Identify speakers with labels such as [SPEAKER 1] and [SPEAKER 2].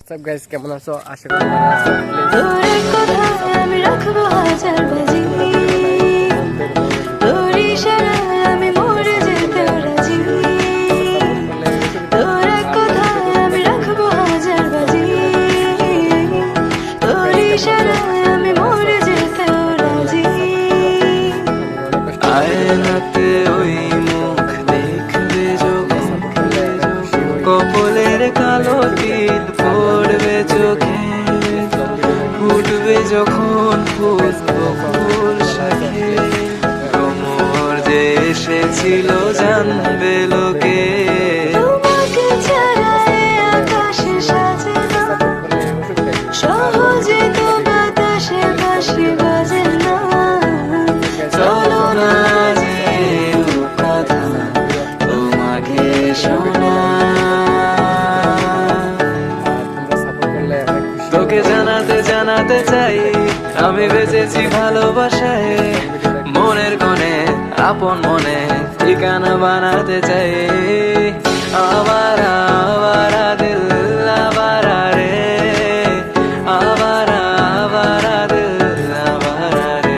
[SPEAKER 1] WhatsApp guys, কেমন আছো? আশা করি ভালো আছো।
[SPEAKER 2] তোর কথা আমি রাখবো হাজার বাজি, তোর ইশারায় আমি মরে যেতে রাজি। তোর কথা আমি রাখবো হাজার বাজি, তোর ইশারায় আমি মরে যেতে রাজি।
[SPEAKER 3] আয়নাতে ওই মুখ দেখবে যখন, কপলের কালো তিল পড়বে চোখে, ফুটবে যখন ফুল ফুল শাখে, ভ্রমর যে এসেছিল জানবে লোকে।
[SPEAKER 2] তোমাকে ছাড়া এ আকাশে সাজে না, সহজে তো বাতাসে বাঁশি বাজে না।
[SPEAKER 3] চলো না যে কথা তোমাকে শোনা, তোকে জানাতে জানাতে চাই আমি বেঁচেছি ভালোবাসায়, মনের কোণে আপন মনে ঠিকানা বানাতে চাই।